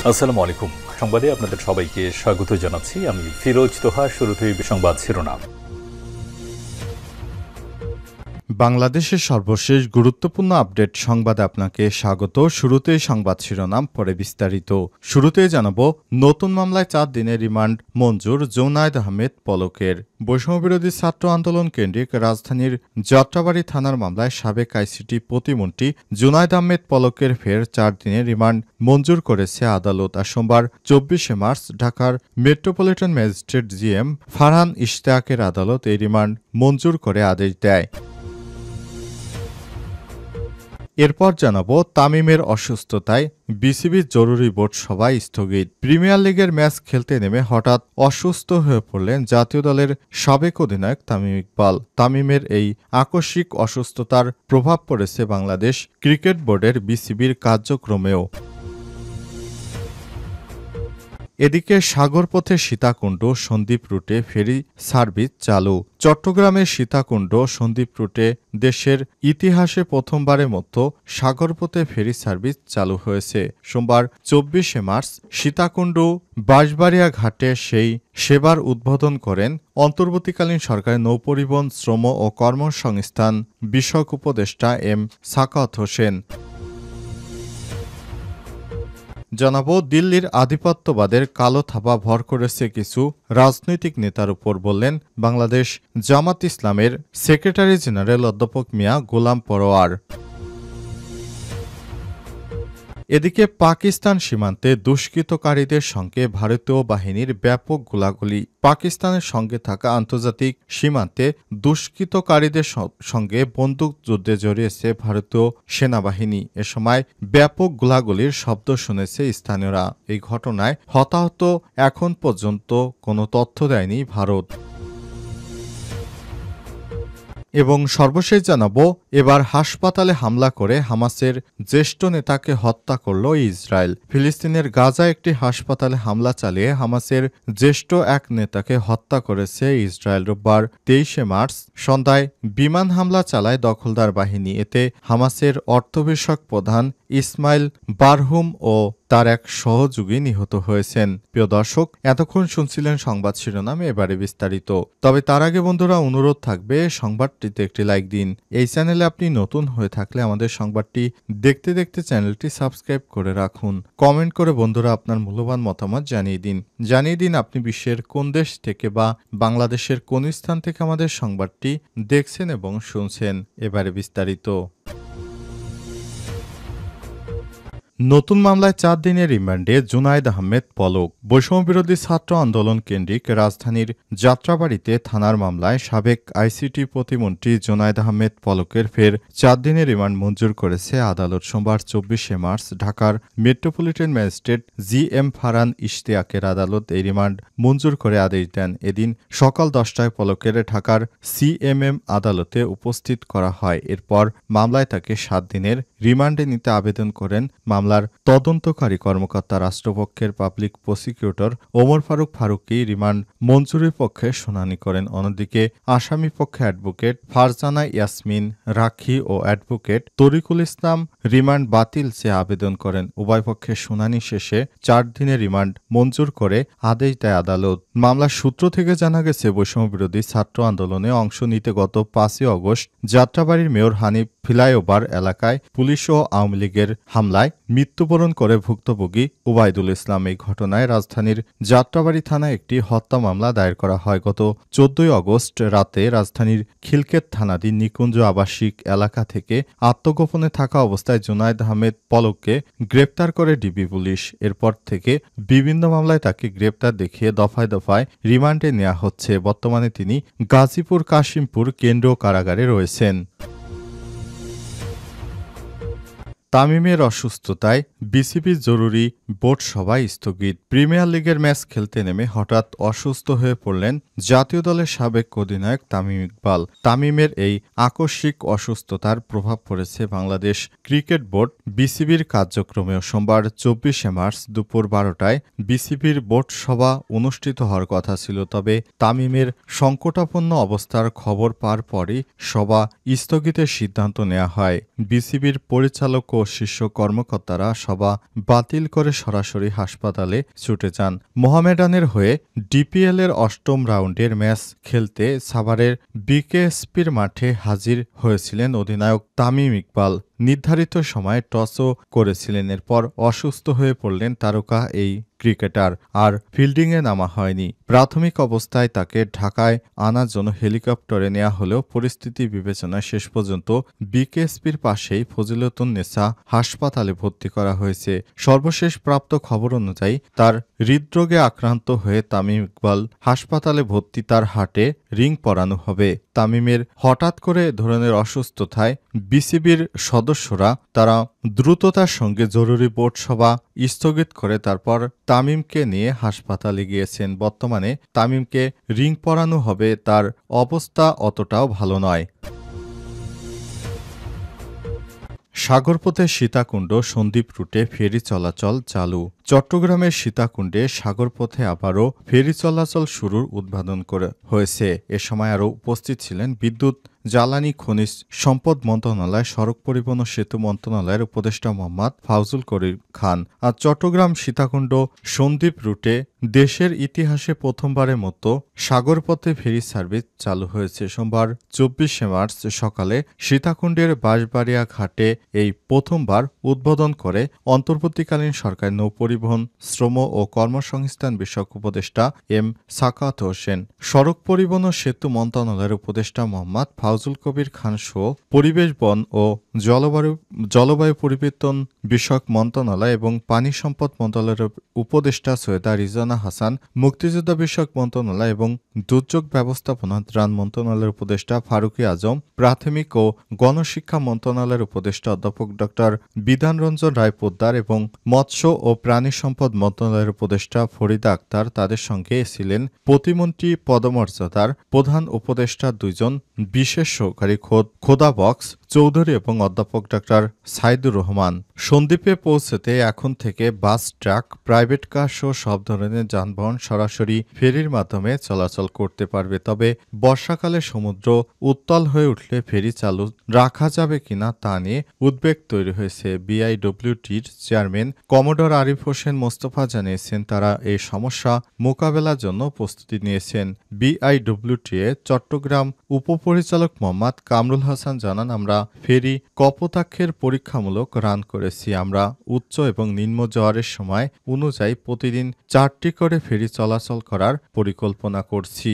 আসসালামু আলাইকুম। সংবাদে আপনাদের সবাইকে স্বাগত জানাচ্ছি। আমি ফিরোজ তোহা। শুরুতেই সংবাদ শিরোনাম। বাংলাদেশের সর্বশেষ গুরুত্বপূর্ণ আপডেট সংবাদে আপনাকে স্বাগত। শুরুতেই সংবাদ শিরোনাম, পরে বিস্তারিত। শুরুতেই জানাবো, নতুন মামলায় 4 দিনের রিমান্ড মঞ্জুর জুনায়েদ আহমেদ পলকের। বৈষম্যবিরোধী ছাত্র আন্দোলন কেন্দ্রিক রাজধানীর যাত্রাবাড়ী থানার মামলায় সাবেক আইসিটি প্রতিমন্ত্রী জুনায়েদ আহমেদ পলকের ফের 4 দিনের রিমান্ড মঞ্জুর করেছে আদালত। আর সোমবার 24শে মার্চ ঢাকার মেট্রোপলিটন ম্যাজিস্ট্রেট জিএম ফারহান ইশতিয়াকের আদালত এই রিমান্ড মঞ্জুর করে আদেশ দেয়। এরপর জানাবো, তামিমের অসুস্থতায় বিসিবির জরুরি বোর্ড সভায় স্থগিত। প্রিমিয়ার লিগের ম্যাচ খেলতে নেমে হঠাৎ অসুস্থ হয়ে পড়লেন জাতীয় দলের সাবেক অধিনায়ক তামিম ইকবাল। তামিমের এই আকস্মিক অসুস্থতার প্রভাব পড়েছে বাংলাদেশ ক্রিকেট বোর্ডের বিসিবির কার্যক্রমেও। এদিকে সাগরপথে সীতাকুণ্ড সন্দ্বীপ রুটে ফেরি সার্ভিস চালু। চট্টগ্রামের সীতাকুণ্ড সন্দ্বীপ রুটে দেশের ইতিহাসে প্রথমবারের মতো সাগরপথে ফেরি সার্ভিস চালু হয়েছে। সোমবার 24শে মার্চ সীতাকুণ্ড বাঁশবাড়িয়া ঘাটে সেই সেবার উদ্বোধন করেন অন্তর্বর্তীকালীন সরকারের নৌপরিবহন, শ্রম ও কর্মসংস্থান বিষয়ক উপদেষ্টা এম সাখাওয়াত হোসেন। জানাবো, দিল্লির আধিপত্যবাদের কালো থাবা ভর করেছে কিছু রাজনৈতিক নেতার উপর, বললেন বাংলাদেশ জামাত ইসলামের সেক্রেটারি জেনারেল অধ্যাপক মিয়া গোলাম পরোয়ার। এদিকে পাকিস্তান সীমান্তে দুষ্কৃতকারীদের সঙ্গে ভারতীয় বাহিনীর ব্যাপক গোলাগুলি। পাকিস্তানের সঙ্গে থাকা আন্তর্জাতিক সীমান্তে দুষ্কৃতকারীদের সঙ্গে বন্দুকযুদ্ধে জড়িয়েছে ভারতীয় সেনাবাহিনী। এ সময় ব্যাপক গোলাগুলির শব্দ শুনেছে স্থানীয়রা। এই ঘটনায় হতাহত এখন পর্যন্ত কোনো তথ্য দেয়নি ভারত। এবং সর্বশেষ জানাবো, এবার হাসপাতালে হামলা করে হামাসের জ্যেষ্ঠ নেতাকে হত্যা করল ইসরায়েল। ফিলিস্তিনের গাজা একটি হাসপাতালে হামলা চালিয়ে হামাসের জ্যেষ্ঠ এক নেতাকে হত্যা করেছে ইসরায়েল। রোববার 23শে মার্চ সন্ধ্যায় বিমান হামলা চালায় দখলদার বাহিনী। এতে হামাসের অর্থবিষয়ক প্রধান ইসমাইল বারহুম ও তার এক সহযোগী নিহত হয়েছেন। প্রিয় দর্শক, এতক্ষণ শুনছিলেন সংবাদ শিরোনাম, এবারে বিস্তারিত। তবে তার আগে বন্ধুরা, অনুরোধ থাকবে সংবাদটিতে একটি লাইক দিন। এই চ্যানেলে আপনি নতুন হয়ে থাকলে আমাদের সংবাদটি দেখতে দেখতে চ্যানেলটি সাবস্ক্রাইব করে রাখুন। কমেন্ট করে বন্ধুরা আপনার মূল্যবান মতামত জানিয়ে দিন আপনি বিশ্বের কোন দেশ থেকে বা বাংলাদেশের কোন স্থান থেকে আমাদের সংবাদটি দেখছেন এবং শুনছেন। এবারে বিস্তারিত। নতুন মামলায় 4 দিনের রিমান্ডে জুনায়েদ আহমেদ পলক। বৈষম্যবিরোধী ছাত্র আন্দোলন কেন্দ্রিক রাজধানীর যাত্রাবাড়ীতে থানার মামলায় সাবেক আইসিটি প্রতিমন্ত্রী জুনায়েদ আহমেদ পলকের ফের 4 দিনের রিমান্ড মঞ্জুর করেছে আদালত। সোমবার 24শে মার্চ ঢাকার মেট্রোপলিটন ম্যাজিস্ট্রেট জিএম ফারহান ইশতিয়াকের আদালত এই রিমান্ড মঞ্জুর করে আদেশ দেন। এদিন সকাল 10টায় পলকের ঢাকার সিএমএম আদালতে উপস্থিত করা হয়। এরপর মামলায় তাকে 7 দিনের রিমান্ডে নিতে আবেদন করেন মামলার তদন্তকারী কর্মকর্তা রাষ্ট্রপক্ষের public prosecutor Omar Faruqi remand মঞ্জুরির পক্ষে শুনানি করেন। অন্যদিকে আসামি পক্ষে অ্যাডভোকেট ফারজানা ইয়াসমিন রাখি ও অ্যাডভোকেট তরিকুল ইসলাম রিমান্ড বাতিল চেয়ে আবেদন করেন। উভয় পক্ষের শুনানি শেষে 4 দিনের রিমান্ড মঞ্জুর করে আদেশ দেয় আদালত। মামলার সূত্র থেকে জানা গেছে, বৈষম্যবিরোধী ছাত্র আন্দোলনে অংশ নিতে গত 5ই আগস্ট যাত্রাবাড়ির মেয়র হানিফ ফ্লাইওভার এলাকায় পুলিশ ও আওয়ামী লীগের হামলায় মৃত্যুবরণ করে ভুক্তভোগী ওবায়দুল ইসলাম। এই ঘটনায় রাজধানীর যাত্রাবাড়ী থানায় একটি হত্যা মামলা দায়ের করা হয়। গত 14ই আগস্ট রাতে রাজধানীর খিলক্ষেত থানাধীন নিকুঞ্জ আবাসিক এলাকা থেকে আত্মগোপনে থাকা অবস্থায় জুনায়েদ আহমেদ পলককে গ্রেপ্তার করে ডিবি পুলিশ। এরপর থেকে বিভিন্ন মামলায় তাকে গ্রেপ্তার দেখিয়ে দফায় দফায় রিমান্ডে নেওয়া হচ্ছে। বর্তমানে তিনি গাজীপুর কাশিমপুর কেন্দ্রীয় কারাগারে রয়েছেন। তামিমের অসুস্থতায় বিসিবির জরুরি বোর্ড সভায় স্থগিত। প্রিমিয়ার লিগের ম্যাচ খেলতে নেমে হঠাৎ অসুস্থ হয়ে পড়লেন জাতীয় দলের সাবেক অধিনায়ক তামিম ইকবাল। তামিমের এই আকস্মিক অসুস্থতার প্রভাব পড়েছে বাংলাদেশ ক্রিকেট বোর্ড বিসিবির কার্যক্রমেও। সোমবার 24শে মার্চ দুপুর 12টায় বিসিবির বোর্ড সভা অনুষ্ঠিত হওয়ার কথা ছিল। তবে তামিমের সংকটাপন্ন অবস্থার খবর পাওয়ার পরই সভা স্থগিতের সিদ্ধান্ত নেওয়া হয়। বিসিবির পরিচালক ও ও শীর্ষ কর্মকর্তারা সভা বাতিল করে সরাসরি হাসপাতালে ছুটে যান। মোহামেডানের হয়ে ডিপিএলের ৮ম রাউন্ডের ম্যাচ খেলতে সাভারের বিকেএসপির মাঠে হাজির হয়েছিলেন অধিনায়ক তামিম ইকবাল। নির্ধারিত সময়ে টসও করেছিলেন, এরপর অসুস্থ হয়ে পড়লেন তারকা এই ক্রিকেটার। আর ফিল্ডিংয়ে নামা হয়নি। প্রাথমিক অবস্থায় তাকে ঢাকায় আনার জন্য হেলিকপ্টারে নেওয়া হলেও পরিস্থিতি বিবেচনায় শেষ পর্যন্ত বিকেএসপির পাশেই ফজিলতুন্নেসা হাসপাতালে ভর্তি করা হয়েছে। সর্বশেষ প্রাপ্ত খবর অনুযায়ী তার হৃদরোগে আক্রান্ত হয়ে তামিম ইকবাল হাসপাতালে ভর্তি। তার হার্টে রিং পরানো হবে। তামিমের হঠাৎ করে ধরনের অসুস্থতায় বিসিবির সদস্যরা তারা দ্রুততার সঙ্গে জরুরি বোর্ড সভা স্থগিত করে তারপর তামিমকে নিয়ে হাসপাতালে গিয়েছেন। বর্তমানে তামিমকে রিং পরানো হবে, তার অবস্থা অতটাও ভালো নয়। সাগরপথে সীতাকুণ্ড সন্দ্বীপ রুটে ফেরি চলাচল চালু। চট্টগ্রামের সীতাকুণ্ডে সাগরপথে আবারও ফেরি চলাচল শুরুর উদ্বোধন হয়েছে। এ সময় আরও উপস্থিত ছিলেন বিদ্যুৎ, জ্বালানি, খনিজ সম্পদ মন্ত্রণালয়, সড়ক পরিবহন ও সেতু মন্ত্রণালয়ের উপদেষ্টা মোহাম্মদ ফাউজুল করিম খান। আর চট্টগ্রাম সীতাকুণ্ড সন্দ্বীপ রুটে দেশের ইতিহাসে প্রথমবারের মতো সাগরপথে ফেরি সার্ভিস চালু হয়েছে। সোমবার ২৪শে মার্চ সকালে সীতাকুণ্ডের বাঁশবাড়িয়া ঘাটে এই প্রথমবার উদ্বোধন করে অন্তর্বর্তীকালীন সরকার নৌপরিবহন, শ্রম ও কর্মসংস্থান বিষয়ক উপদেষ্টা এম সাখাওয়াত হোসেন। সড়ক পরিবহন ও সেতু মন্ত্রণালয়ের উপদেষ্টা মোহাম্মদ ফাউজুল কবির খান সহ পরিবেশ, বন ও জলবায়ু পরিবর্তন বিষয়ক মন্ত্রণালয় এবং পানি সম্পদ মন্ত্রণালয়ের উপদেষ্টা সৈয়দা রিজওয়ানা হাসান, মুক্তিযোদ্ধা বিষয়ক মন্ত্রণালয় এবং দুর্যোগ ব্যবস্থাপনা ত্রাণ মন্ত্রণালয়ের উপদেষ্টা ফারুকী আজম, প্রাথমিক ও গণশিক্ষা মন্ত্রণালয়ের উপদেষ্টা অধ্যাপক ড বিধান রঞ্জন রায় পোদ্দার এবং মৎস্য ও প্রাণী সম্পদ মন্ত্রণালয়ের উপদেষ্টা ফরিদা আক্তার। তাদের সঙ্গে ছিলেন প্রতিমন্ত্রী পদমর্যাদার প্রধান উপদেষ্টা ২ জন, বিশেষ সহকারী খোদা বক্স চৌধুরী এবং অধ্যাপক ড সাইদুর রহমান। সন্দ্বীপে পৌঁছতে এখন থেকে বাস, ট্রাক, প্রাইভেট কার সহ সব ধরনের যানবাহন সরাসরি ফেরির মাধ্যমে চলাচল করতে পারবে। তবে বর্ষাকালে সমুদ্র উত্তাল হয়ে উঠলে ফেরি চালু রাখা যাবে কিনা তা নিয়ে উদ্বেগ তৈরি হয়েছে। বিআইডব্লিউটির চেয়ারম্যান কমোডর আরিফ হোসেন মোস্তফা জানিয়েছেন তারা এই সমস্যা মোকাবেলার জন্য প্রস্তুতি নিয়েছেন। বিআইডব্লিউটিএ চট্টগ্রাম উপপরিচালক মোহাম্মদ কামরুল হাসান জানান, আমরা ফেরি কপোতাক্ষের পরীক্ষামূলক রান করেছি। আমরা উচ্চ এবং নিম্ন জোয়ারের সময় অনুযায়ী প্রতিদিন ৪টি করে ফেরি চলাচল করার পরিকল্পনা করছি।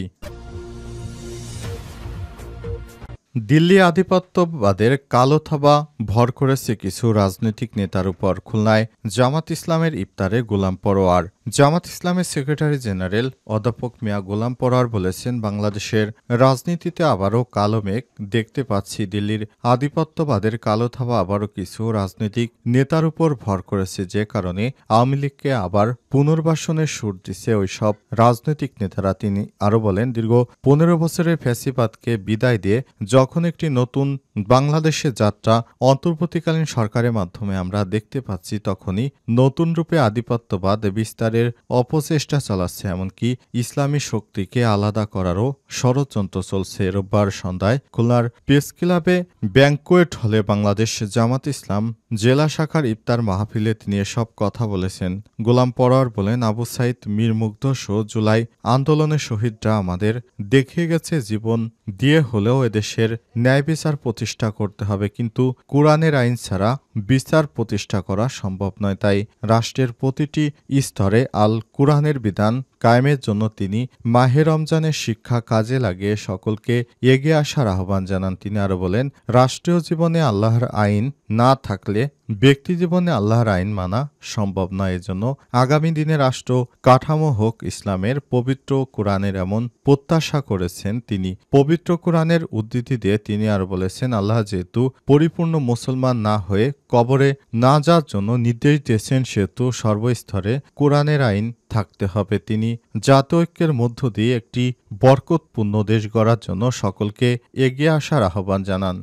দিল্লি আধিপত্যবাদের কালো থাবা ভর করেছে কিছু রাজনৈতিক নেতার উপর। খুলনায় জামাত ইসলামের ইফতারে গোলাম পরোয়ার। জামাত ইসলামের সেক্রেটারি জেনারেল অধ্যাপক মিয়া গোলাম পরোয়ার বলেছেন, বাংলাদেশের রাজনীতিতে আবারও কালো মেঘ দেখতে পাচ্ছি। দিল্লির আধিপত্যবাদের কালো থাবা আবারও কিছু রাজনৈতিক নেতার উপর ভর করেছে, যে কারণে আওয়ামী লীগকে আবার পুনর্বাসনের সুর দিচ্ছে ওইসব রাজনৈতিক নেতারা। তিনি আরও বলেন, দীর্ঘ ১৫ বছরের ফ্যাসিবাদকে বিদায় দিয়ে যখন একটি নতুন বাংলাদেশের যাত্রা অন্তর্বর্তীকালীন সরকারের মাধ্যমে আমরা দেখতে পাচ্ছি, তখনই নতুন রূপে আধিপত্যবাদ বিস্তারের অপচেষ্টা চালাচ্ছে, এমনকি ইসলামী শক্তিকে আলাদা করারও ষড়যন্ত্র চলছে। রোববার সন্ধ্যায় খুলনার প্রেস ক্লাবে ব্যাংকোয়েট হলে বাংলাদেশ জামাত ইসলাম জেলা শাখার ইফতার মাহফিলে তিনি এসব কথা বলেছেন। গোলাম পরোয়ার বলেন, আবু সাইদ, মীর মুগ্ধ সহ জুলাই আন্দোলনের শহীদরা আমাদের দেখিয়ে গেছে জীবন দিয়ে হলেও এদেশের ন্যায় বিচার প্রতিষ্ঠা করতে হবে, কিন্তু কোরআনের আইন ছাড়া বিচার প্রতিষ্ঠা করা সম্ভব নয়। তাই রাষ্ট্রের প্রতিটি স্তরে আল কোরআনের বিধান কায়েমের জন্য তিনি মাহে রমজানের শিক্ষা কাজে লাগিয়ে সকলকে এগিয়ে আসার আহ্বান জানান। তিনি আরও বলেন, রাষ্ট্রীয় জীবনে আল্লাহর আইন না থাকলে ব্যক্তি জীবনে আল্লাহর আইন মানা সম্ভব নয়। এজন্য আগামী দিনে রাষ্ট্র কাঠামো হোক ইসলামের, পবিত্র কোরআনের এমন প্রত্যাশা করেছেন তিনি। পবিত্র কোরআনের উদ্ধৃতি দিয়ে তিনি আরও বলেছেন, আল্লাহ যেহেতু পরিপূর্ণ মুসলমান না হয়ে কবরে না যাওয়ার জন্য নির্দেশ দিয়েছেন, সেহেতু সর্বস্তরে কোরআনের আইন থাকতে হবে। তিনি জাতীয় ঐক্যের মধ্য দিয়ে একটি বরকতপূর্ণ দেশ গড়ার জন্য সকলকে এগিয়ে আসার আহ্বান জানান।